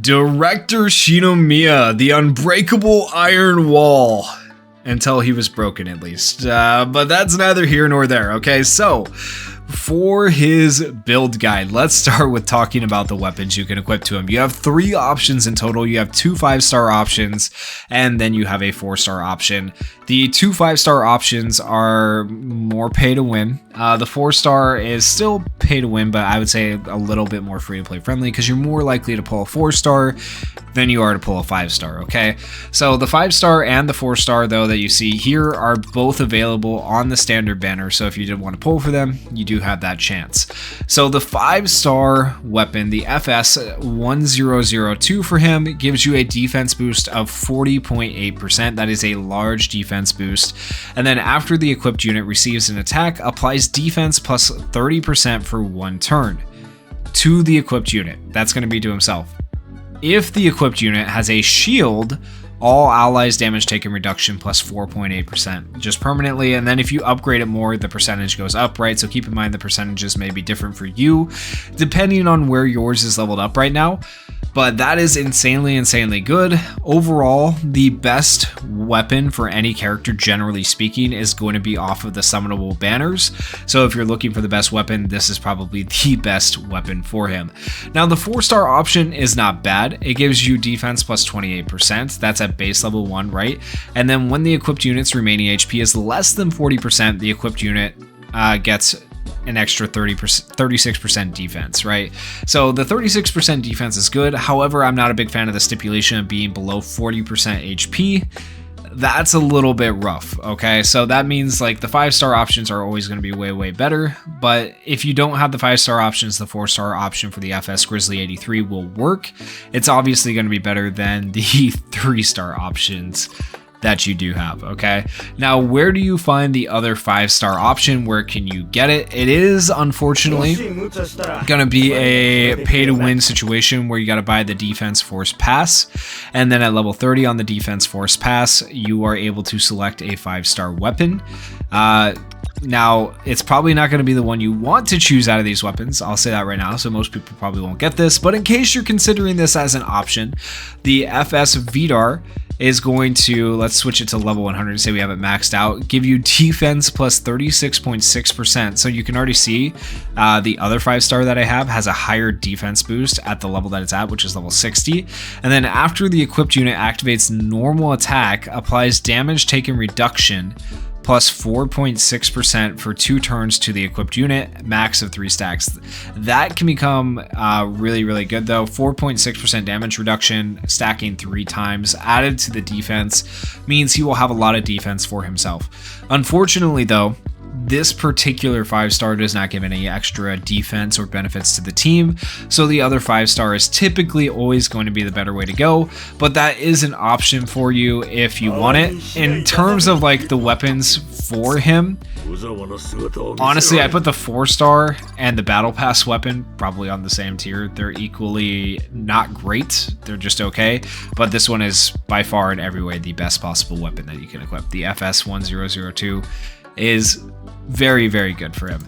Director Shinomiya, the unbreakable iron wall. Until he was broken, at least. But that's neither here nor there, okay? So, for his build guide, let's start with talking about the weapons you can equip to him. You have 3 options in total. You have 2 5-star options, and then you have a 4-star option. The 2 5-star options are more pay to win. The 4-star is still pay to win, but I would say a little bit more free to play friendly because you're more likely to pull a 4-star than you are to pull a 5-star, okay? So the 5-star and the 4-star, though, that you see here are both available on the standard banner. So if you did want to pull for them, you do have that chance. So the 5-star weapon, the FS1002 for him, gives you a defense boost of 40.8%. That is a large defense boost. And then after the equipped unit receives an attack, applies defense plus 30% for 1 turn to the equipped unit. That's going to be to himself. If the equipped unit has a shield, all allies damage taken reduction plus 4.8% just permanently, and then if you upgrade it more, the percentage goes up, right? So keep in mind the percentages may be different for you depending on where yours is leveled up right now. But that is insanely good. Overall, the best weapon for any character, generally speaking, is going to be off of the summonable banners. So if you're looking for the best weapon, this is probably the best weapon for him. Now, the 4-star option is not bad. It gives you defense plus 28%. That's at base level 1, right? And then when the equipped unit's remaining HP is less than 40%, the equipped unit gets an extra 36% defense, right? So the 36% defense is good. However, I'm not a big fan of the stipulation of being below 40% HP. That's a little bit rough, okay? So that means like the 5-star options are always going to be way better, but if you don't have the 5-star options, the 4-star option for the FS Grizzly 83 will work. It's obviously going to be better than the 3-star options that you do have, okay? Now, where do you find the other 5-star option? Where can you get it? It is unfortunately gonna be a pay to win situation where you gotta buy the Defense Force Pass, and then at level 30 on the Defense Force Pass, you are able to select a 5-star weapon. Now, it's probably not going to be the one you want to choose out of these weapons. I'll say that right now, so most people probably won't get this. But in case you're considering this as an option, the FS Vidar is going to, let's switch it to level 100, say we have it maxed out, give you defense plus 36.6%. So you can already see the other 5-star that I have has a higher defense boost at the level that it's at, which is level 60. And then after the equipped unit activates normal attack, applies damage taken reduction plus 4.6% for 2 turns to the equipped unit, max of 3 stacks. That can become really good though. 4.6% damage reduction, stacking 3 times, added to the defense, means he will have a lot of defense for himself. Unfortunately though, this particular 5-star does not give any extra defense or benefits to the team, so the other 5-star is typically always going to be the better way to go, but that is an option for you if you want it. In terms of like the weapons for him, honestly, I put the 4-star and the Battle Pass weapon probably on the same tier. They're equally not great, they're just okay, but this one is by far in every way the best possible weapon that you can equip. The FS1002 is very good for him.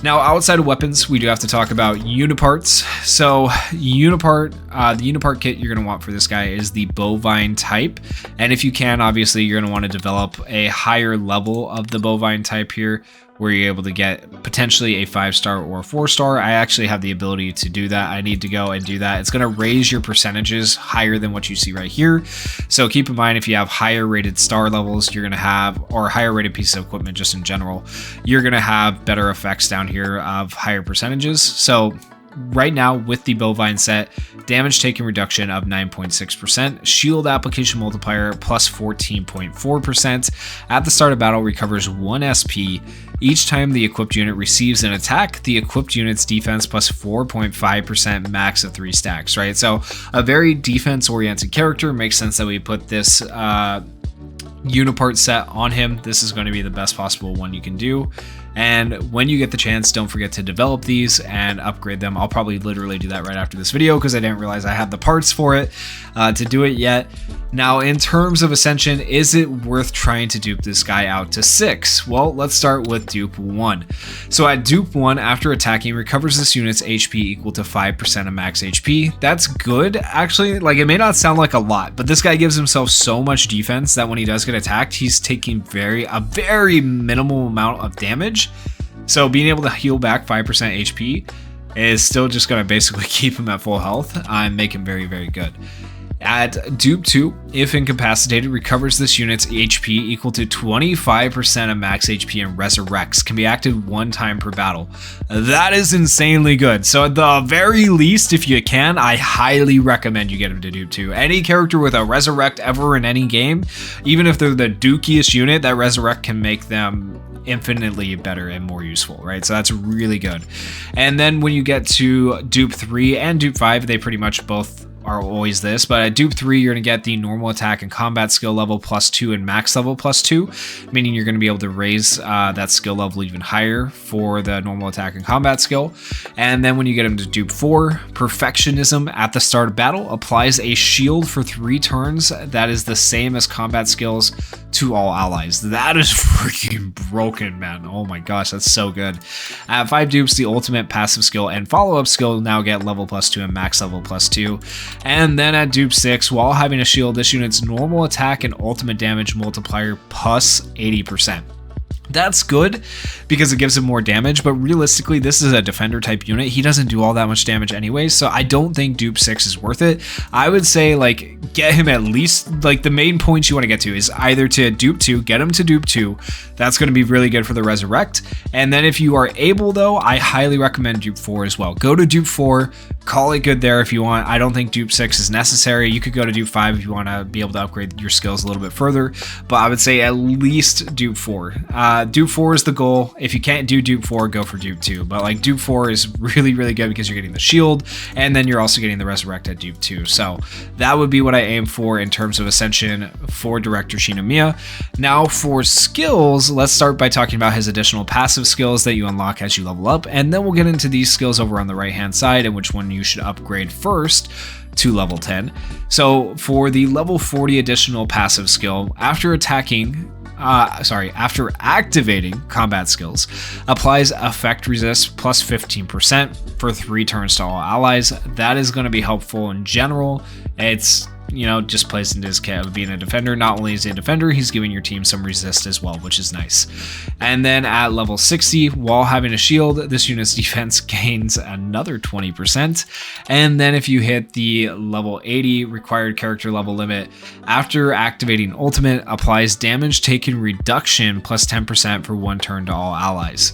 Now, outside of weapons, we do have to talk about Uniparts. So Unipart, the Unipart kit you're going to want for this guy is the bovine type. And if you can, obviously, you're going to want to develop a higher level of the bovine type here, where you're able to get potentially a 5-star or a 4-star. I actually have the ability to do that. I need to go and do that. It's going to raise your percentages higher than what you see right here. So keep in mind, if you have higher rated star levels, you're going to have, or higher rated pieces of equipment just in general, you're going to have better effects down here of higher percentages. So right now with the bovine set, damage taken reduction of 9.6%, shield application multiplier plus 14.4%. At the start of battle, recovers 1 SP. Each time the equipped unit receives an attack, the equipped unit's defense plus 4.5%, max of 3 stacks, right? So a very defense oriented character. Makes sense that we put this Unipart set on him. This is going to be the best possible one you can do. And when you get the chance, don't forget to develop these and upgrade them. I'll probably literally do that right after this video because I didn't realize I had the parts for it to do it yet. Now, in terms of Ascension, is it worth trying to dupe this guy out to 6? Well, let's start with dupe 1. So at dupe 1, after attacking, recovers this unit's HP equal to 5% of max HP. That's good, actually. Like, it may not sound like a lot, but this guy gives himself so much defense that when he does get attacked, he's taking a very minimal amount of damage. So being able to heal back 5% HP is still just going to basically keep him at full health and make him very, very good. At dupe 2, if incapacitated, recovers this unit's HP equal to 25% of max HP and resurrects. Can be acted 1 time per battle. That is insanely good. So at the very least, if you can, I highly recommend you get him to dupe 2. Any character with a resurrect ever in any game, even if they're the dukiest unit, that resurrect can make them infinitely better and more useful, right? So that's really good. And then when you get to dupe 3 and dupe 5, they pretty much both are always this, but at dupe 3 you're going to get the normal attack and combat skill level +2 and max level +2, meaning you're going to be able to raise that skill level even higher for the normal attack and combat skill. And then when you get him to dupe 4, perfectionism at the start of battle applies a shield for 3 turns that is the same as combat skills to all allies. That is freaking broken, man. Oh my gosh, that's so good. At 5 dupes, the ultimate, passive skill, and follow-up skill now get level +2 and max level +2. And then at dupe 6, while having a shield, this unit's normal attack and ultimate damage multiplier +80%. That's good because it gives him more damage, but realistically, this is a defender type unit. He doesn't do all that much damage anyway, so I don't think dupe 6 is worth it. I would say, like, get him at least, like, the main points you want to get to is either to dupe 2, get him to dupe 2. That's going to be really good for the resurrect. And then if you are able, though, I highly recommend dupe 4 as well. Go to dupe 4, call it good there if you want. I don't think dupe 6 is necessary. You could go to dupe 5 if you want to be able to upgrade your skills a little bit further, but I would say at least dupe 4. Dupe 4 is the goal. If you can't do dupe 4, go for dupe 2. But like dupe 4 is really, really good because you're getting the shield, and then you're also getting the resurrect at dupe 2. So that would be what I aim for in terms of Ascension for Director Shinomiya. Now for skills, let's start by talking about his additional passive skills that you unlock as you level up, and then we'll get into these skills over on the right hand side and which one you should upgrade first to level 10. So for the level 40 additional passive skill, after activating combat skills, applies effect resist +15% for 3 turns to all allies. That is going to be helpful in general. It's, you know, just plays into his kit of being a defender. Not only is he a defender, he's giving your team some resist as well, which is nice. And then at level 60, while having a shield, this unit's defense gains another 20%. And then if you hit the level 80 required character level limit, after activating ultimate, applies damage taken reduction +10% for 1 turn to all allies.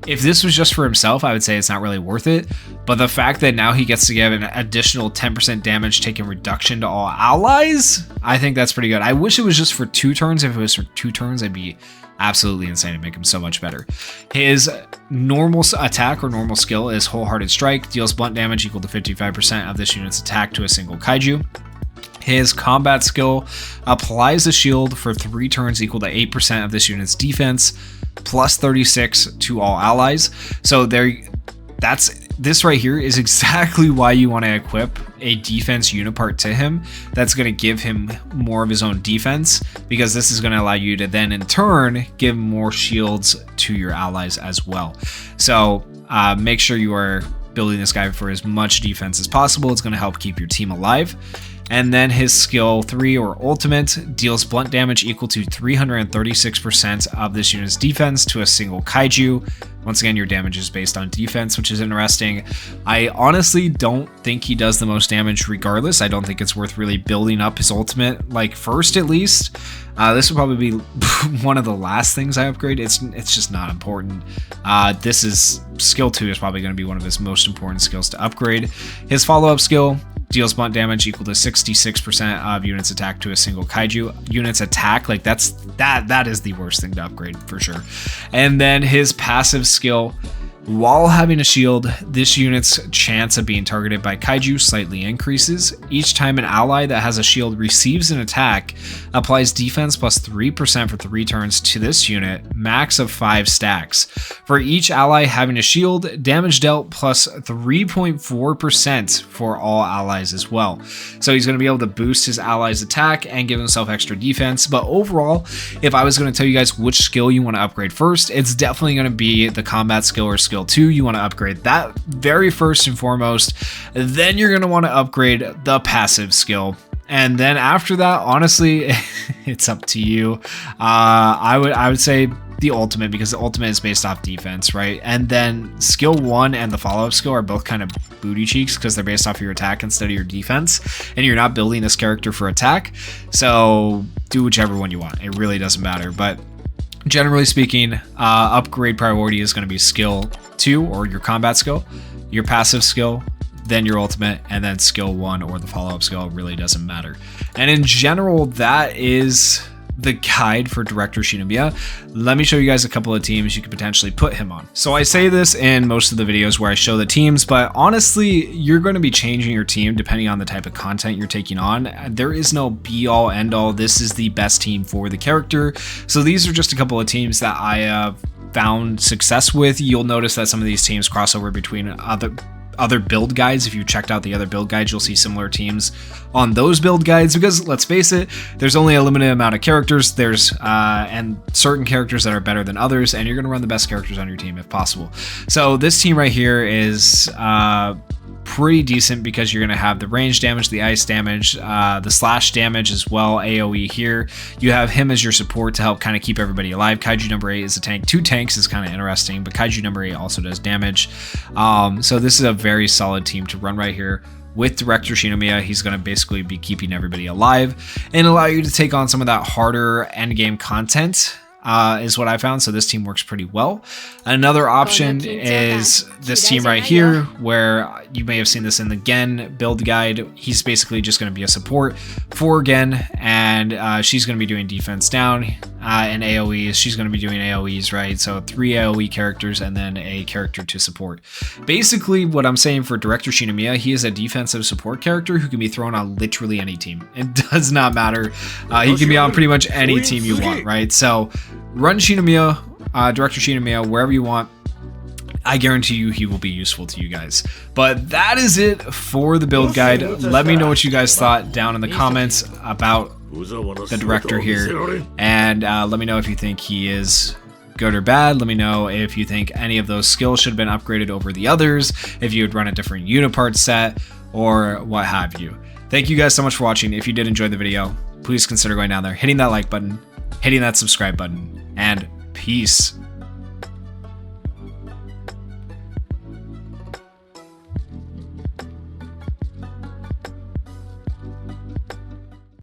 If this was just for himself, I would say it's not really worth it, but the fact that now he gets to give an additional 10% damage taken reduction to all allies, I think that's pretty good. I wish it was just for 2 turns. If it was for 2 turns, I'd be absolutely insane to make him so much better. His normal attack or normal skill is Wholehearted Strike, deals blunt damage equal to 55% of this unit's attack to a single kaiju. His combat skill applies a shield for 3 turns equal to 8% of this unit's defense, +36 to all allies. So this right here is exactly why you want to equip a defense Unipart to him. That's going to give him more of his own defense, because this is going to allow you to then in turn give more shields to your allies as well. So make sure you are building this guy for as much defense as possible. It's going to help keep your team alive. And then his skill 3 or ultimate deals blunt damage equal to 336% of this unit's defense to a single kaiju. Once again, your damage is based on defense, which is interesting. I honestly don't think he does the most damage regardless. I don't think it's worth really building up his ultimate, like, first at least. This would probably be one of the last things I upgrade. It's just not important. Skill 2 is probably going to be one of his most important skills to upgrade. His follow-up skill deals blunt damage equal to 66% of units attack to a single kaiju. Units attack, like that is the worst thing to upgrade for sure. And then his passive skill While having a shield, this unit's chance of being targeted by Kaiju slightly increases. Each time an ally that has a shield receives an attack, applies defense plus 3% for 3 turns to this unit, max of 5 stacks. For each ally having a shield, damage dealt plus 3.4% for all allies as well. So he's going to be able to boost his allies' attack and give himself extra defense. But overall, if I was going to tell you guys which skill you want to upgrade first, it's definitely going to be the combat skill or skill 2. You want to upgrade that very first and foremost. Then you're going to want to upgrade the passive skill. And then after that, honestly, it's up to you. I would say the ultimate, because the ultimate is based off defense, right? And then skill 1 and the follow-up skill are both kind of booty cheeks because they're based off of your attack instead of your defense, and you're not building this character for attack. So do whichever one you want. It really doesn't matter. But generally speaking, upgrade priority is going to be skill 2 or your combat skill, your passive skill, then your ultimate, and then skill 1 or the follow-up skill. Really doesn't matter. And in general, that is the guide for Director Shinomiya. Let me show you guys a couple of teams you could potentially put him on. So I say this in most of the videos where I show the teams, but honestly, you're going to be changing your team depending on the type of content you're taking on. There is no be all end all. This is the best team for the character. So these are just a couple of teams that I found success with. You'll notice that some of these teams cross over between other build guides. If you checked out the other build guides, you'll see similar teams on those build guides, because let's face it, there's only a limited amount of characters. There's and certain characters that are better than others, and you're going to run the best characters on your team if possible. So this team right here is pretty decent because you're going to have the range damage, the ice damage, the slash damage as well, AoE here. You have him as your support to help kind of keep everybody alive. Kaiju number 8 is a tank. 2 tanks is kind of interesting, but Kaiju number 8 also does damage. So this is a very solid team to run right here. With Director Shinomiya, he's going to basically be keeping everybody alive and allow you to take on some of that harder endgame content. Is what I found. So this team works pretty well. Another option is this team right here, where you may have seen this in the Gen build guide. He's basically just going to be a support for Gen, and she's going to be doing defense down and AoEs. She's going to be doing AoEs, right? So 3 AoE characters and then a character to support. Basically, what I'm saying for Director Shinomiya, he is a defensive support character who can be thrown on literally any team. It does not matter. He can be on pretty much any team you want, right? So run Shinomiya, Director Shinomiya, wherever you want. I guarantee you he will be useful to you guys. But that is it for the build guide. Let me know what you guys thought down in the comments about the director here. And let me know if you think he is good or bad. Let me know if you think any of those skills should have been upgraded over the others, if you would run a different Unipart set, or what have you. Thank you guys so much for watching. If you did enjoy the video, please consider going down there, hitting that like button, hitting that subscribe button, and peace.